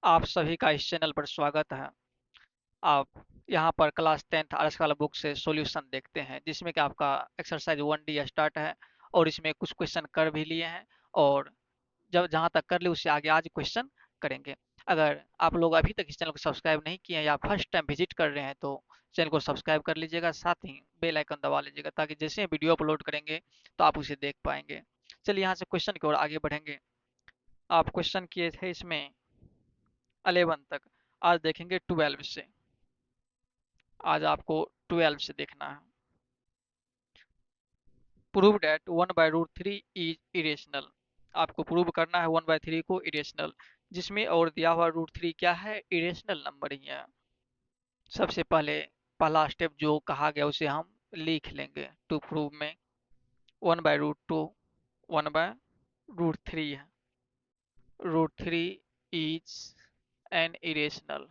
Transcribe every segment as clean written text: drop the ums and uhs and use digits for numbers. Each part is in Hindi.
आप सभी का इस चैनल पर स्वागत है। आप यहाँ पर क्लास 10th आर्ट्स वाला बुक से सॉल्यूशन देखते हैं, जिसमें कि आपका एक्सरसाइज 1D स्टार्ट है और इसमें कुछ क्वेश्चन कर भी लिए हैं और जब जहाँ तक कर लिए उससे आगे आज क्वेश्चन करेंगे। अगर आप लोग अभी तक इस चैनल को सब्सक्राइब नहीं किए हैं या फर्स्ट टाइम विजिट कर रहे हैं तो चैनल को सब्सक्राइब कर लीजिएगा, साथ ही बेल आइकन दबा लीजिएगा ताकि जैसे वीडियो अपलोड करेंगे तो आप उसे देख पाएंगे। चलिए यहाँ से क्वेश्चन की ओर आगे बढ़ेंगे। आप क्वेश्चन किए थे इसमें 11 तक, आज देखेंगे 12 से। आज आपको 12 से देखना है। Prove that 1/√3 is irrational. आपको प्रूव करना है 1/3 को इरेशनल, जिसमें और दिया हुआ √3 क्या है, इरेशनल नंबर ही है। सबसे पहले पहला स्टेप जो कहा गया उसे हम लिख लेंगे टू प्रूव में। 1/√2 1/√3 है। √3 इज एन इरेशनल।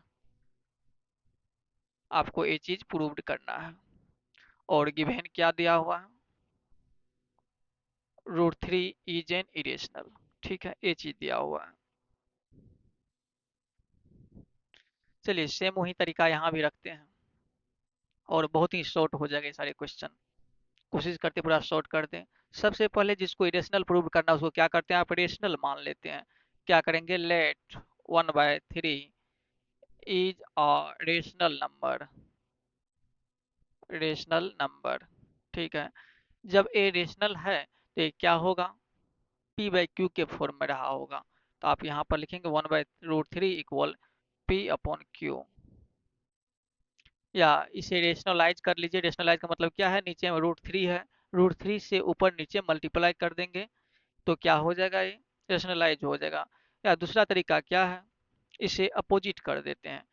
आपको ये चीज प्रूव्ड करना है। और गिवन क्या दिया हुआ है, √3 इज एन इरेशनल। ठीक है, ये चीज दिया हुआ है। चलिए सेम वही तरीका यहाँ भी रखते हैं और बहुत ही शॉर्ट हो जाएगा ये सारे क्वेश्चन। कोशिश करते पूरा शॉर्ट कर दें। सबसे पहले जिसको इरेशनल प्रूव करना है उसको क्या करते हैं, आप रेशनल मान लेते हैं। क्या करेंगे, let 1/3 is a rational number. Rational number, ठीक है। जब ए रेशनल है तो ये क्या होगा, P/Q के फॉर्म में रहा होगा। तो आप यहाँ पर लिखेंगे 1/√3 इक्वल P/Q। या इसे रेशनलाइज कर लीजिए। रेशनलाइज का मतलब क्या है, नीचे में √3 है, √3 से ऊपर नीचे मल्टीप्लाई कर देंगे तो क्या हो जाएगा, ये रेशनलाइज हो जाएगा। या दूसरा तरीका क्या है, इसे अपोजिट कर देते हैं।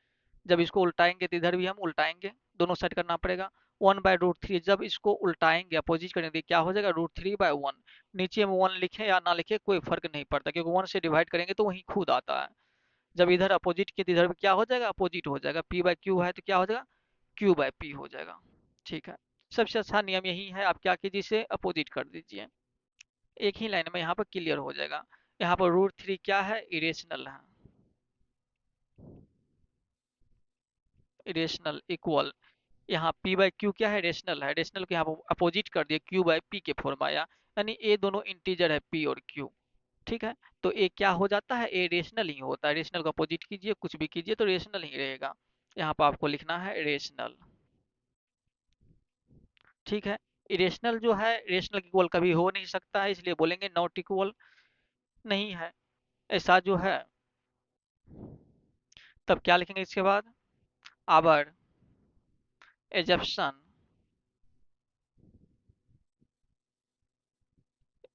जब इसको उल्टाएंगे तो इधर भी हम उल्टाएंगे, दोनों साइड करना पड़ेगा। 1/√3 जब इसको उल्टाएंगे अपोजिट करेंगे क्या हो जाएगा, √3/1। नीचे में 1 लिखे या ना लिखे कोई फर्क नहीं पड़ता, क्योंकि 1 से डिवाइड करेंगे तो वही खुद आता है। जब इधर अपोजिट किए तो इधर भी क्या हो जाएगा, अपोजिट हो जाएगा। P/Q है तो क्या हो जाएगा, Q/P हो जाएगा। ठीक है, सबसे अच्छा नियम यही है। आप क्या कीजिए, इसे अपोजिट कर दीजिए, एक ही लाइन में यहाँ पर क्लियर हो जाएगा। यहाँ पर √3 क्या है, इरेशनल है। इरेशनल इक्वल, यहाँ P/Q क्या है, रेशनल है। रेशनल को यहाँ पर अपोजिट कर दिया, Q/P के फॉर्म आया, यानी ये दोनों इंटीजर है P और Q। ठीक है, तो ये क्या हो जाता है, ये रेशनल ही होता है। रेशनल को अपोजिट कीजिए, कुछ भी कीजिए तो रेशनल ही रहेगा। यहाँ पर आपको लिखना है रेशनल। ठीक है, इरेशनल जो है रेशनल के इक्वल कभी हो नहीं सकता है, इसलिए बोलेंगे नॉट इक्वल, नहीं है ऐसा जो है। तब क्या लिखेंगे इसके बाद, our assumption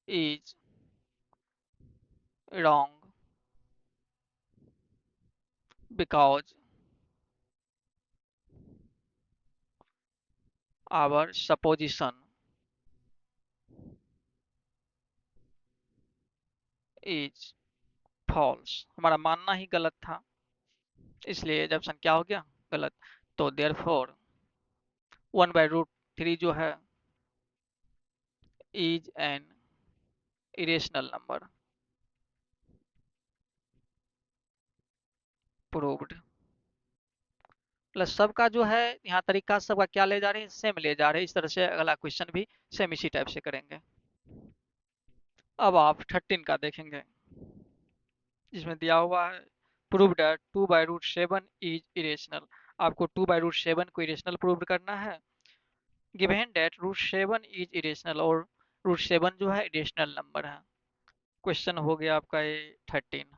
is wrong because our supposition is false। हमारा मानना ही गलत था, इसलिए जब क्या हो गया, गलत। तो देयरफॉर 1/√3 जो है is an irrational number. Proved. Plus सबका जो है यहाँ तरीका सबका क्या ले जा रहे हैं, सेम ले जा रहे हैं। इस तरह से अगला क्वेश्चन भी सेम इसी टाइप से करेंगे। अब आप 13 का देखेंगे, जिसमें दिया हुआ है प्रूव दैट 2/√7 इज इरेशनल। आपको 2/√7 को इरेशनल प्रूव करना है। गिवन दैट √7 इज इरेशनल, और √7 जो है इरेशनल नंबर है। क्वेश्चन हो गया आपका ये 13।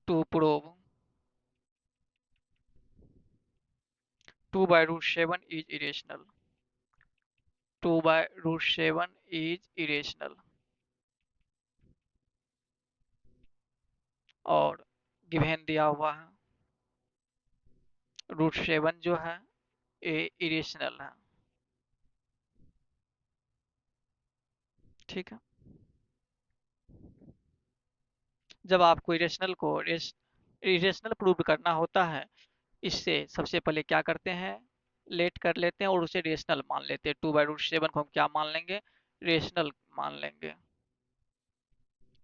To prove 2/√7 is irrational. 2/√7 is irrational, और गिवन दिया हुआ है √7 जो है ये इरेशनल है। ठीक है, जब आपको इरेशनल को इरेशनल प्रूव करना होता है, इससे सबसे पहले क्या करते हैं, लेट कर लेते हैं और उसे रेशनल मान लेते हैं। 2/√7 को हम क्या मान लेंगे, रेशनल मान लेंगे।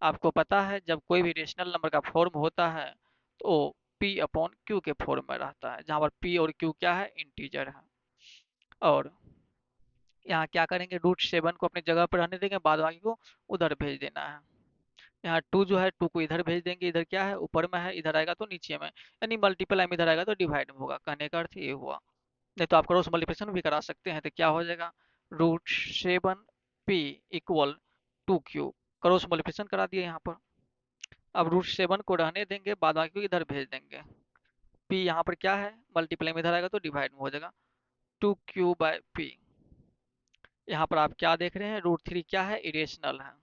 आपको पता है जब कोई भी रेशनल नंबर का फॉर्म होता है तो पी अपॉन क्यू के फॉर्म में रहता है, जहाँ पर पी और क्यू क्या है, इंटीजर है। और यहाँ क्या करेंगे, √7 को अपनी जगह पर रहने देंगे, बाद बाकी को उधर भेज देना है। यहाँ 2 जो है 2 को इधर भेज देंगे, इधर क्या है ऊपर में है, इधर आएगा तो नीचे में, यानी मल्टीप्लाई में इधर आएगा तो डिवाइड में होगा। कहने का अर्थ ये हुआ। नहीं तो आप क्रॉस मल्टीप्लिकेशन भी करा सकते हैं, तो क्या हो जाएगा, √7 p equal 2q। Cross multiplication करा दिए यहाँ पर। अब √7 को रहने देंगे, बाद बाकी को इधर भेज देंगे। p यहाँ पर क्या है, मल्टीप्लाई में इधर आएगा तो डिवाइड में हो जाएगा, 2q/p। यहाँ पर आप क्या देख रहे हैं, √3 क्या है, इरेशनल है।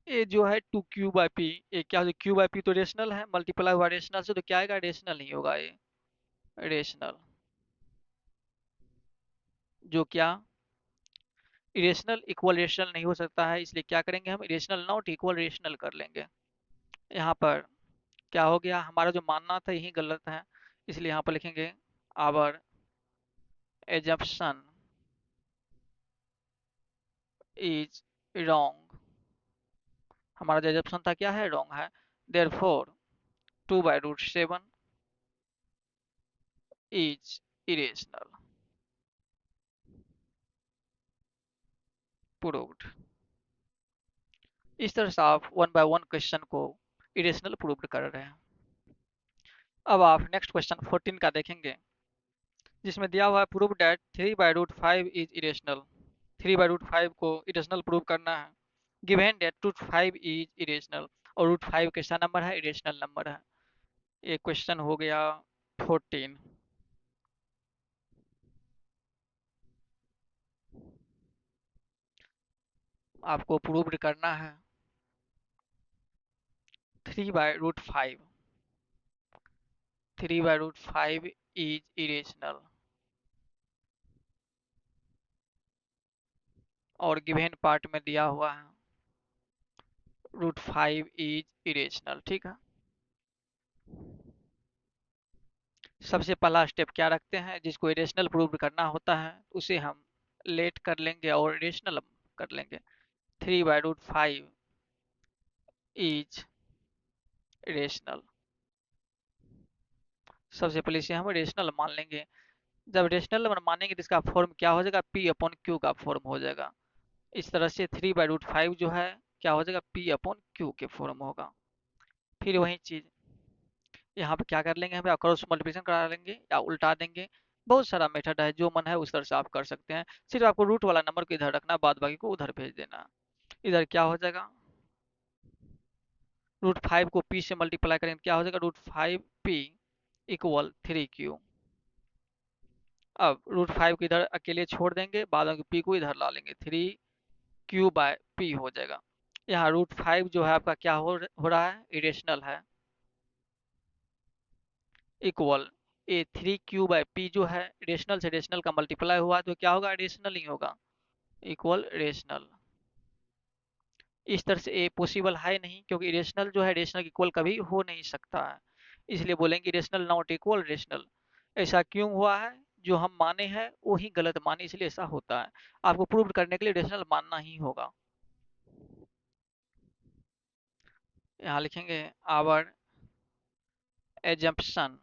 ये जो है 2q/p, ये क्या हो, q/p तो रेशनल है, मल्टीप्लाई हुआ रेशनल से, तो क्या आएगा, रेशनल नहीं होगा ये, रेशनल। जो क्या, इरेशनल इक्वल रेशनल नहीं हो सकता है, इसलिए क्या करेंगे हम, इरेशनल नॉट इक्वल रेशनल कर लेंगे। यहाँ पर क्या हो गया, हमारा जो मानना था यही गलत है, इसलिए यहाँ पर लिखेंगे आवर एजम्पशन इज रॉन्ग। हमारा जो एजम्पशन था क्या है, रॉन्ग है। Therefore 2/√7 is irrational. प्रूव्ड। इस तरह से आप 1 बाय 1 क्वेश्चन को इरेशनल प्रूव्ड कर रहे हैं। अब आप नेक्स्ट क्वेश्चन 14 का देखेंगे, जिसमें दिया हुआ है प्रूव डैट 3/√5 इज इरेशनल। 3/√5 को इरेशनल प्रूव करना है। गिवन डैट √5 इज इरेशनल, और √5 कैसा नंबर है, इरेशनल नंबर है। ये क्वेश्चन हो गया 14। आपको प्रूव करना है 3/√5, 3/√5 इज इरेशनल, और गिवन पार्ट में दिया हुआ है √5 इज इरेशनल। ठीक है, सबसे पहला स्टेप क्या रखते हैं, जिसको इरेशनल प्रूव करना होता है उसे हम लेट कर लेंगे और इरेशनल कर लेंगे। 3/√5 इज रेशनल। सबसे पहले इसे हम रेशनल मान लेंगे। जब रेशनल नंबर मानेंगे तो इसका फॉर्म क्या हो जाएगा, पी अपॉन क्यू का फॉर्म हो जाएगा। इस तरह से 3/√5 जो है क्या हो जाएगा, पी अपॉन क्यू के फॉर्म होगा। फिर वही चीज यहाँ पे क्या कर लेंगे, हम या क्रॉस मल्टीप्लिकेशन करा लेंगे या उल्टा देंगे। बहुत सारा मेथड है, जो मन है उस तरह से आप कर सकते हैं। सिर्फ आपको रूट वाला नंबर को इधर रखना, बाद बाकी को उधर भेज देना। इधर क्या हो जाएगा, √5 को p से मल्टीप्लाई करेंगे, क्या हो जाएगा, √5p इक्वल 3q। अब √5 को इधर अकेले छोड़ देंगे, बाद में p को इधर ला लेंगे, 3q/p हो जाएगा। यहाँ √5 जो है आपका क्या हो रहा है, इरेशनल है, इक्वल ये 3q/p जो है रेशनल से रेशनल का मल्टीप्लाई हुआ तो क्या होगा, रेशनल ही होगा, इक्वल रेशनल। इस तरह से ये पॉसिबल है नहीं, क्योंकि रेशनल जो है रेशनल इक्वल कभी हो नहीं सकता है, इसलिए बोलेंगे रेशनल नॉट इक्वल रेशनल। ऐसा क्यों हुआ है, जो हम माने हैं वो ही गलत माने, इसलिए ऐसा होता है। आपको प्रूव करने के लिए रेशनल मानना ही होगा। यहाँ लिखेंगे our assumption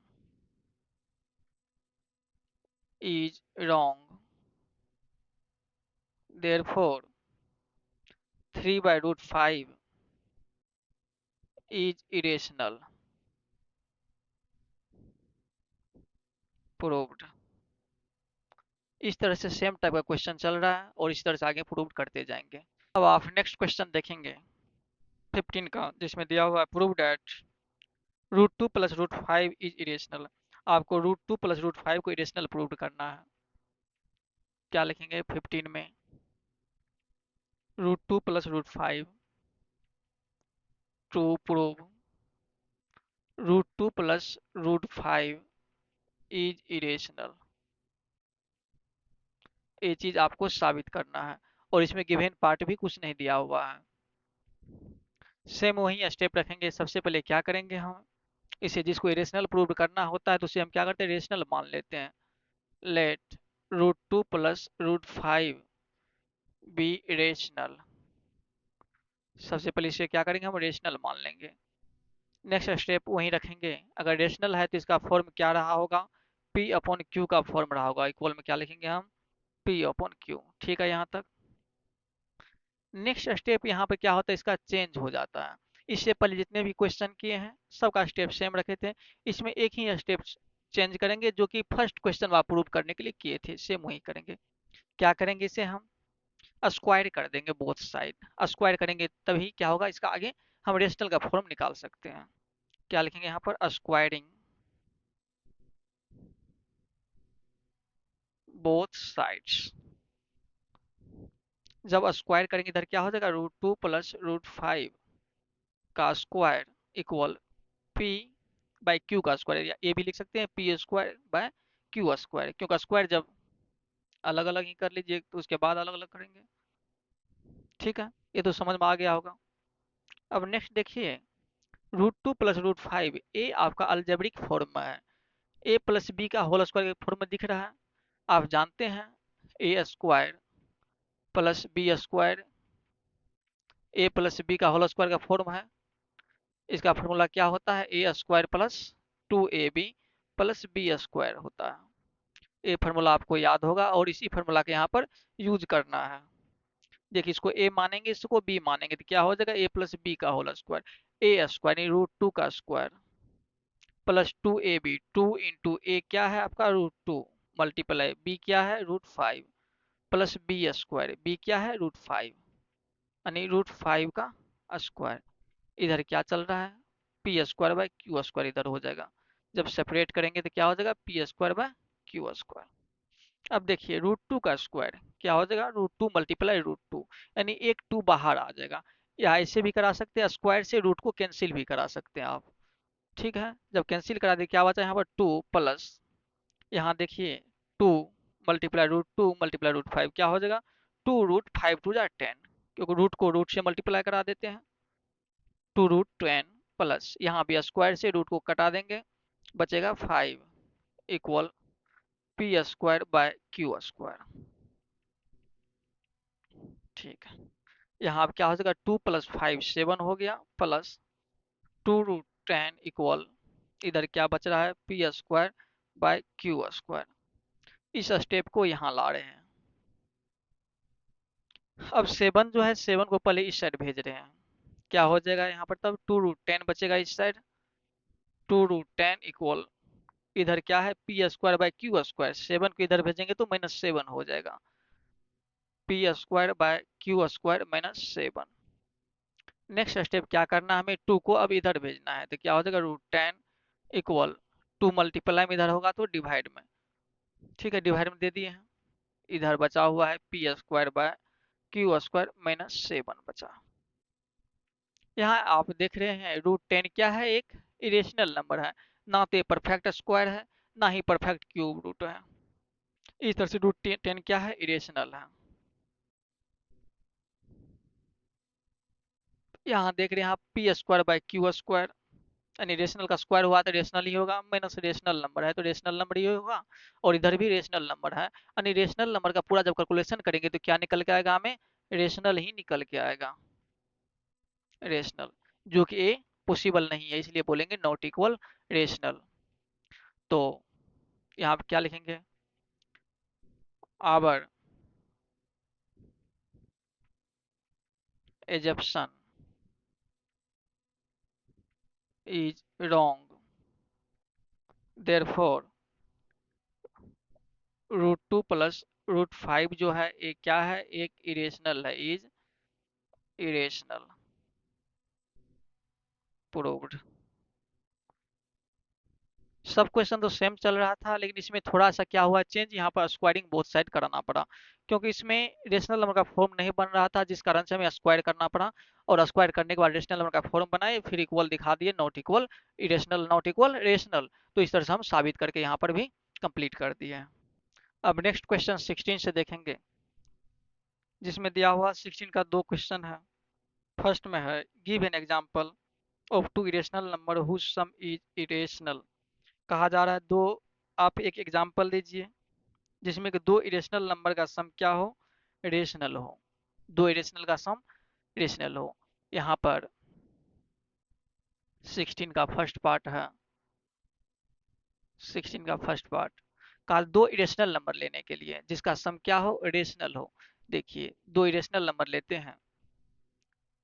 is wrong, therefore 3/√5 is irrational. Proved. इस तरह से सेम टाइप का क्वेश्चन चल रहा है और इस तरह से आगे प्रूव करते जाएंगे। अब आप नेक्स्ट क्वेश्चन देखेंगे 15 का, जिसमें दिया हुआ है prove that √2 plus √5 is irrational. आपको √2 प्लस √5 को इरेशनल प्रूव करना है। क्या लिखेंगे 15 में, √2 plus √5 to prove √2 plus √5 is irrational. ये चीज आपको साबित करना है, और इसमें गिवन पार्ट भी कुछ नहीं दिया हुआ है। सेम वही स्टेप रखेंगे। सबसे पहले क्या करेंगे, हम इसे जिसको इरेशनल प्रूव करना होता है तो उसे हम क्या करते हैं, रेशनल मान लेते हैं। Let √2 plus √5 be rational. सबसे पहले इसे क्या करेंगे, हम रेशनल मान लेंगे। नेक्स्ट स्टेप वहीं रखेंगे। अगर रेशनल है तो इसका फॉर्म क्या रहा होगा, पी अपॉन क्यू का फॉर्म रहा होगा। इक्वल में क्या लिखेंगे हम, पी अपॉन क्यू। ठीक है यहाँ तक। नेक्स्ट स्टेप यहाँ पे क्या होता है, इसका चेंज हो जाता है। इससे पहले जितने भी क्वेश्चन किए हैं सबका स्टेप सेम रखे थे। इसमें एक ही स्टेप चेंज करेंगे, जो कि फर्स्ट क्वेश्चन आप प्रूव करने के लिए किए थे, सेम वही करेंगे। क्या करेंगे, इसे हम स्क्वायर कर देंगे बोथ साइड। स्क्वायर करेंगे तभी क्या होगा, इसका आगे हम रेशनल का फॉर्म निकाल सकते हैं। क्या लिखेंगे यहाँ पर, स्क्वायरिंग बोथ साइड्स। जब स्क्वायर करेंगे इधर क्या हो जाएगा, √2 प्लस √5 का square equal P by Q का स्क्वायर, या ये भी लिख सकते हैं P square by Q square, क्योंकि स्क्वायर जब अलग अलग ही कर लीजिए तो उसके बाद अलग अलग करेंगे। ठीक है, ये तो समझ में आ गया होगा। अब नेक्स्ट देखिए, √2 प्लस √5 ये आपका अलजेब्रिक फॉर्म में है। ए प्लस बी का होल स्क्वायर के फॉर्म में दिख रहा है। आप जानते हैं a square plus b square a plus b का होल स्क्वायर का फॉर्म है। इसका फॉर्मूला क्या होता है, a square plus 2ab plus b square होता है। ये फार्मूला आपको याद होगा और इसी फार्मूला के यहाँ पर यूज करना है। देखिए, इसको ए मानेंगे इसको बी मानेंगे तो क्या हो जाएगा, ए प्लस बी का होल स्क्वायर, ए स्क्वायर यानी √2 का स्क्वायर प्लस 2ab। 2 इंटू ए क्या है आपका, √2 मल्टीप्लाई बी क्या है, √5 प्लस बी स्क्वायर, बी क्या है, √5 यानी √5 का स्क्वायर। इधर क्या चल रहा है, P square by Q square इधर हो जाएगा। जब सेपरेट करेंगे तो क्या हो जाएगा, P square by Q square. अब देखिए √2 का स्क्वायर क्या हो जाएगा, √2 मल्टीप्लाई √2 यानी एक 2 बाहर आ जाएगा। या ऐसे भी करा सकते हैं, स्क्वायर से रूट को कैंसिल भी करा सकते हैं आप। ठीक है, जब कैंसिल करा दे क्या बचा यहाँ पर 2 प्लस, यहाँ देखिए 2 मल्टीप्लाई √2 मल्टीप्लाई √5 क्या हो जाएगा, 2 √5 टू जा 10, क्योंकि रूट को रूट से मल्टीप्लाई करा देते हैं। 2 √10 प्लस यहाँ भी स्क्वायर से रूट को कटा देंगे, बचेगा 5 equal P square by Q square. ठीक है, यहाँ क्या हो जाएगा, 2 प्लस 5 7 हो गया, प्लस 2 √10 इक्वल इधर क्या बच रहा है, P square by Q square. इस स्टेप को यहाँ ला रहे हैं। अब 7 जो है 7 को पहले इस साइड भेज रहे हैं। क्या हो जाएगा यहाँ पर, तब 2 √10 बचेगा इस साइड। 2 √10 इक्वल इधर क्या है, P square by Q square. 7 को इधर भेजेंगे तो -7 हो जाएगा, P square by Q square -7। Next step क्या करना है, हमें 2 को अब इधर भेजना है तो क्या हो जाएगा, √10 इक्वल 2 मल्टीप्लाई में इधर होगा तो डिवाइड में। ठीक है, डिवाइड में दे दिए हैं। इधर बचा हुआ है P square by Q square -7 बचा। यहाँ आप देख रहे हैं √10 क्या है, एक इरेशनल नंबर है, ना तो परफेक्ट स्क्वायर है ना ही परफेक्ट क्यूब रूट है। इस तरह से √10 क्या है, इरेशनल है। यहाँ देख रहे हैं आप P square by Q square, यानी रेशनल का स्क्वायर हुआ तो रेशनल ही होगा, माइनस रेशनल नंबर है तो रेशनल नंबर ही होगा। और इधर भी रेशनल नंबर है, यानी रेशनल नंबर का पूरा जब कैलकुलेशन करेंगे तो क्या निकल के आएगा, हमें रेशनल ही निकल के आएगा, रेशनल। जो कि ए पॉसिबल नहीं है, इसलिए बोलेंगे नॉट इक्वल रेशनल। तो यहाँ पे क्या लिखेंगे, our assumption is wrong, therefore √2 plus √5 जो है ये क्या है, एक इरेशनल है, इज इरेशनल, प्रूव्ड। सब क्वेश्चन तो सेम चल रहा था, लेकिन इसमें थोड़ा सा क्या हुआ चेंज, यहाँ पर स्क्वायरिंग बोथ साइड कराना पड़ा, क्योंकि इसमें रेशनल नंबर का फॉर्म नहीं बन रहा था, जिस कारण से हमें स्क्वायर करना पड़ा। और स्क्वायर करने के बाद रेशनल नंबर का फॉर्म बनाए, फिर इक्वल दिखा दिए, not equal irrational not equal rational. तो इस तरह से हम साबित करके यहाँ पर भी कंप्लीट कर दिए हैं। अब नेक्स्ट क्वेश्चन 16 से देखेंगे, जिसमें दिया हुआ 16 का दो क्वेश्चन है। फर्स्ट में है, give an example of two irrational number whose sum is irrational. कहा जा रहा है दो, आप एक एग्जाम्पल दीजिए जिसमें कि दो इरेशनल नंबर का सम क्या हो, रेशनल हो। दो इरेशनल का सम रेशनल हो। यहाँ पर 16 का फर्स्ट पार्ट है, 16 का फर्स्ट पार्ट का दो इरेशनल नंबर लेने के लिए जिसका सम क्या हो, रेशनल हो। देखिए दो इरेशनल नंबर लेते हैं,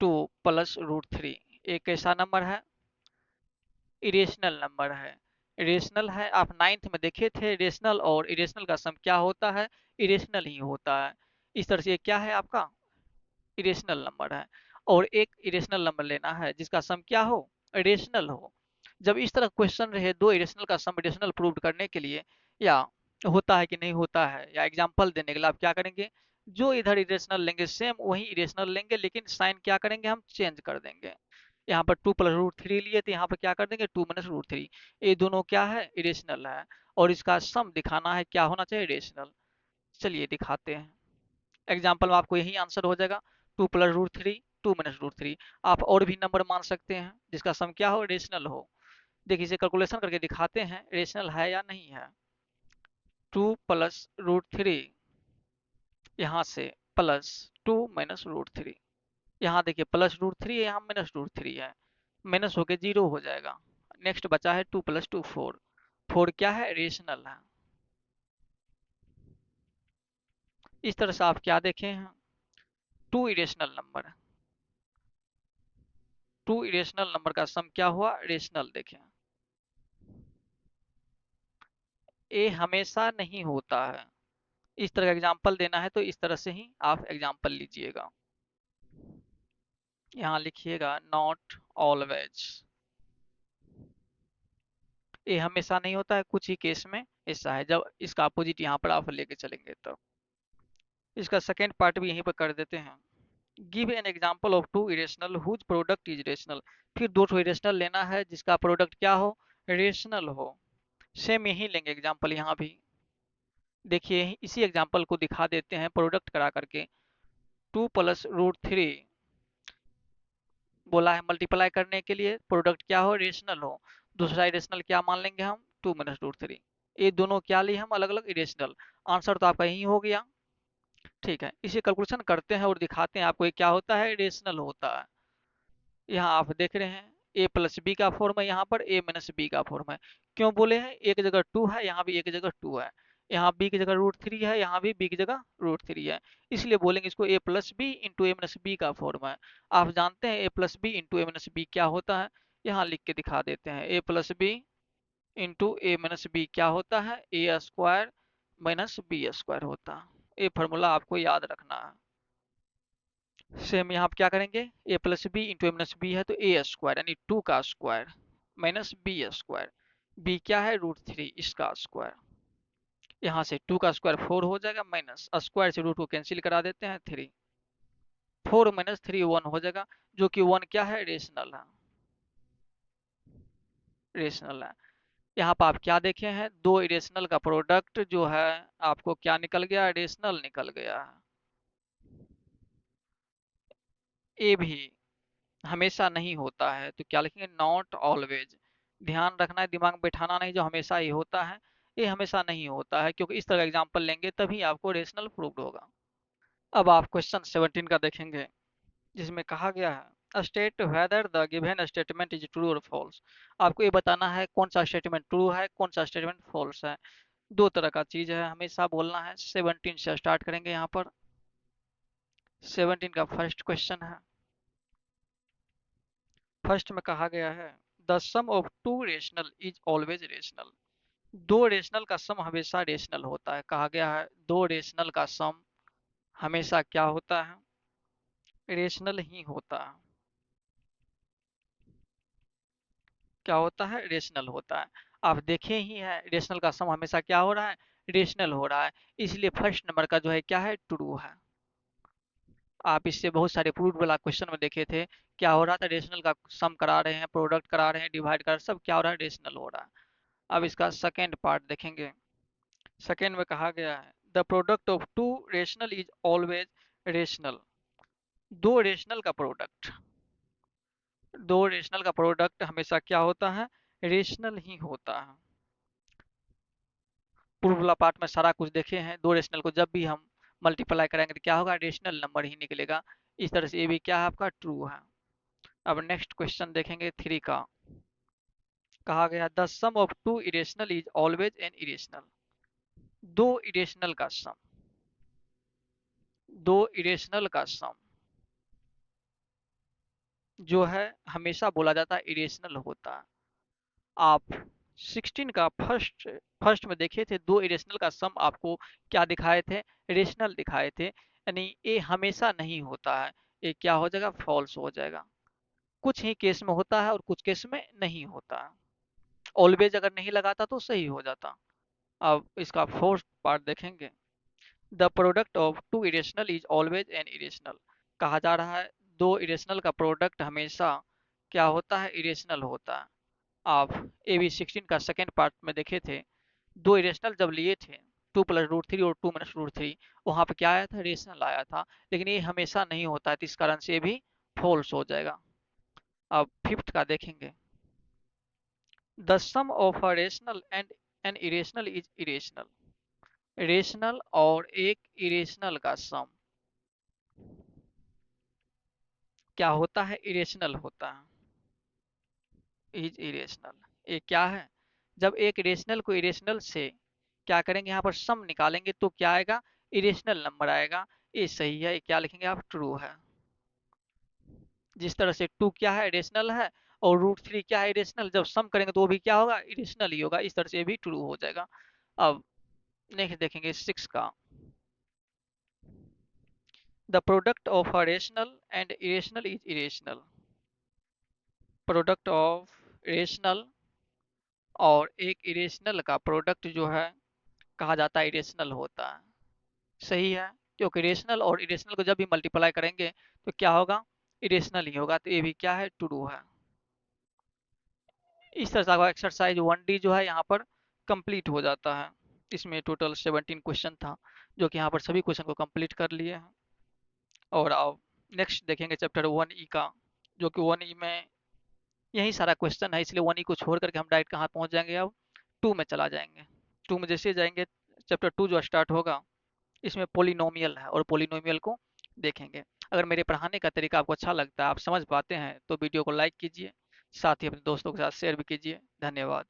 2 + √3। एक कैसा नंबर है, इरेशनल नंबर है। रेशनल है, आप नाइन्थ में देखे थे रेशनल और इरेशनल का सम क्या होता है, इरेशनल ही होता है। इस तरह से ये क्या है आपका, इरेशनल नंबर है। और एक इरेशनल नंबर लेना है जिसका सम क्या हो, रेशनल हो। जब इस तरह क्वेश्चन रहे दो इरेशनल का सम रेशनल प्रूव करने के लिए, या होता है कि नहीं होता है, या एग्जांपल देने के लिए आप क्या करेंगे, जो इधर इरेशनल लेंगे सेम वही इरेशनल लेंगे, लेकिन साइन क्या करेंगे, हम चेंज कर देंगे। यहाँ पर 2 + √3 लिए तो यहाँ पर क्या कर देंगे, 2 - √3। ये दोनों क्या है, इरेशनल है। और इसका सम दिखाना है क्या होना चाहिए, रेशनल। चलिए दिखाते हैं, एग्जाम्पल में आपको यही आंसर हो जाएगा, 2 + √3, 2 - √3। आप और भी नंबर मान सकते हैं जिसका सम क्या हो, रेशनल हो। देखिए इसे कैलकुलेशन करके दिखाते हैं रेशनल है या नहीं है। 2 + √3, यहाँ से +2 - √3। यहाँ देखिए +√3 है, यहाँ -√3 है, माइनस होके 0 हो जाएगा। नेक्स्ट बचा है 2 + 2, 4। 4 क्या है, रेशनल है। इस तरह से आप क्या देखे हैं, two irrational number, two irrational number का सम क्या हुआ, रेशनल। देखें ए हमेशा नहीं होता है। इस तरह का एग्जाम्पल देना है तो इस तरह से ही आप एग्जाम्पल लीजिएगा। यहाँ लिखिएगा नॉट ऑलवेज। ये हमेशा नहीं होता है, कुछ ही केस में ऐसा है जब इसका अपोजिट यहाँ पर आप लेके चलेंगे तो। इसका सेकेंड पार्ट भी यहीं पर कर देते हैं। Give an example of two irrational whose product is rational. फिर दो ठो इरेशनल लेना है जिसका प्रोडक्ट क्या हो, रेशनल हो। सेम यही लेंगे एग्जाम्पल यहाँ भी। देखिए इसी एग्जाम्पल को दिखा देते हैं प्रोडक्ट करा करके। 2 + √3 बोला है मल्टीप्लाई करने के लिए, प्रोडक्ट क्या हो, रेशनल हो। दूसरा इरेशनल क्या मान लेंगे हम, 2 - √3। ये दोनों क्या लिए हम, अलग अलग इरेशनल। आंसर तो आपका यही हो गया। ठीक है, इसे कैलकुलेशन करते हैं और दिखाते हैं आपको ये क्या होता है, रेशनल होता है। यहाँ आप देख रहे हैं a + b का फॉर्म है, यहाँ पर a - b का फॉर्म है। क्यों बोले हैं, एक जगह 2 है, यहाँ भी एक जगह 2 है। यहाँ b की जगह √3 है, यहाँ भी b की जगह √3 है। इसलिए बोलेंगे इसको a + b into a - b का फॉर्म है। आप जानते हैं a + b into a - b क्या होता है, यहाँ लिख के दिखा देते हैं। a + b into a - b क्या होता है, a² - b² होता है। ये फॉर्मूला आपको याद रखना है। सेम यहाँ आप क्या करेंगे, a + b into a - b है तो a² यानी 2 का स्क्वायर -b²। b क्या है, √3, इसका स्क्वायर। यहाँ से 2 का स्क्वायर 4 हो जाएगा, माइनस स्क्वायर से रूट को कैंसिल करा देते हैं, 3। 4 - 3 1 हो जाएगा, जो कि 1 क्या है, रेशनल है, रेशनल है। यहाँ पर आप क्या देखे हैं, दो इरेशनल का प्रोडक्ट जो है आपको क्या निकल गया, रेशनल निकल गया है। ए भी हमेशा नहीं होता है तो क्या लिखेंगे, नॉट ऑलवेज। ध्यान रखना है, दिमाग में बैठाना नहीं जो हमेशा ही होता है, ये हमेशा नहीं होता है, क्योंकि इस तरह का एग्जांपल लेंगे तभी आपको रेशनल प्रूव्ड होगा। अब आप क्वेश्चन 17 का देखेंगे, जिसमें कहा गया है state whether the given statement is true और फॉल्स। आपको ये बताना है कौन सा स्टेटमेंट ट्रू है, कौन सा स्टेटमेंट फॉल्स है। दो तरह का चीज है, हमेशा बोलना है। 17 से स्टार्ट करेंगे। यहाँ पर 17 का फर्स्ट क्वेश्चन है। फर्स्ट में कहा गया है the sum of two rational is always rational. दो रेशनल का सम हमेशा रेशनल होता है। कहा गया है दो रेशनल का सम हमेशा क्या होता है, रेशनल ही होता है। क्या होता है, रेशनल होता है। आप देखे ही है रेशनल का सम हमेशा क्या हो रहा है, रेशनल हो रहा है। इसलिए फर्स्ट नंबर का जो है क्या है, ट्रू है। आप इससे बहुत सारे प्रूफ वाला क्वेश्चन में देखे थे, क्या हो रहा था, रेशनल का सम करा रहे हैं, प्रोडक्ट करा रहे हैं, डिवाइड कर, सब क्या हो रहा है, रेशनल हो रहा है। अब इसका सेकेंड पार्ट देखेंगे। सेकेंड में कहा गया है the product of two rational is always rational. दो रेशनल का प्रोडक्ट, दो रेशनल का प्रोडक्ट हमेशा क्या होता है, रेशनल ही होता है। पूर्व वाला पार्ट में सारा कुछ देखे हैं, दो रेशनल को जब भी हम मल्टीप्लाई कराएंगे तो क्या होगा, रेशनल नंबर ही निकलेगा। इस तरह से ये भी क्या है, आपका ट्रू है। अब नेक्स्ट क्वेश्चन देखेंगे 3 का। कहा गया the sum of two irrational is always an irrational. दो इरेशनल का सम, दो इरेशनल का सम जो है हमेशा बोला जाता है इरेशनल होता है। आप 16 का फर्स्ट फर्स्ट में देखे थे, दो इरेशनल का सम आपको क्या दिखाए थे, रेशनल दिखाए थे, यानी ये हमेशा नहीं होता है, ये क्या हो जाएगा, फॉल्स हो जाएगा। कुछ ही केस में होता है और कुछ केस में नहीं होता है। ऑलवेज अगर नहीं लगाता तो सही हो जाता। अब इसका फोर्थ पार्ट देखेंगे। The product of two irrational is always an irrational. कहा जा रहा है दो इरेशनल का प्रोडक्ट हमेशा क्या होता है, इरेशनल होता है। आप ए बी 16 का सेकेंड पार्ट में देखे थे, दो इरेशनल जब लिए थे, 2 + √3 और 2 - √3, वहां पे क्या आया था, रेशनल आया था। लेकिन ये हमेशा नहीं होता है, तो इस कारण से ये भी फॉल्स हो जाएगा। अब फिफ्थ का देखेंगे। The sum of a rational and an irrational is irrational. Rational और एक इरेशनल का सम क्या होता है, इरेशनल होता है, इज इरेशनल। ये क्या है, जब एक इरेशनल को इरेशनल से क्या करेंगे, यहाँ पर सम निकालेंगे तो क्या आएगा, इरेशनल नंबर आएगा। ये सही है, ये क्या लिखेंगे आप, ट्रू है। जिस तरह से 2 क्या है, इरेशनल है, और √3 क्या है, इरेशनल, जब सम करेंगे तो वो भी क्या होगा, इरेशनल ही होगा। इस तरह से ये भी ट्रू हो जाएगा। अब नेक्स्ट देखेंगे 6 का। The product of a rational and irrational is irrational. Product of rational और एक इरेशनल का प्रोडक्ट जो है कहा जाता है इरेशनल होता है। सही है, क्योंकि रेशनल और इरेशनल को जब भी मल्टीप्लाई करेंगे तो क्या होगा, इरेशनल ही होगा। तो ये भी क्या है, ट्रू है। इस तरह का एक्सरसाइज 1D जो है यहाँ पर कंप्लीट हो जाता है। इसमें टोटल 17 क्वेश्चन था, जो कि यहाँ पर सभी क्वेश्चन को कंप्लीट कर लिए हैं। और अब नेक्स्ट देखेंगे चैप्टर 1E का, जो कि 1E में यही सारा क्वेश्चन है, इसलिए 1E को छोड़ करके हम डायरेक्ट कहाँ पहुँच जाएंगे, अब 2 में चला जाएंगे। 2 में जैसे जाएंगे, चैप्टर 2 जो स्टार्ट होगा, इसमें पोलिनोमियल है और पोलिनोमियल को देखेंगे। अगर मेरे पढ़ाने का तरीका आपको अच्छा लगता है, आप समझ पाते हैं, तो वीडियो को लाइक कीजिए, साथ ही अपने दोस्तों के साथ शेयर भी कीजिए। धन्यवाद।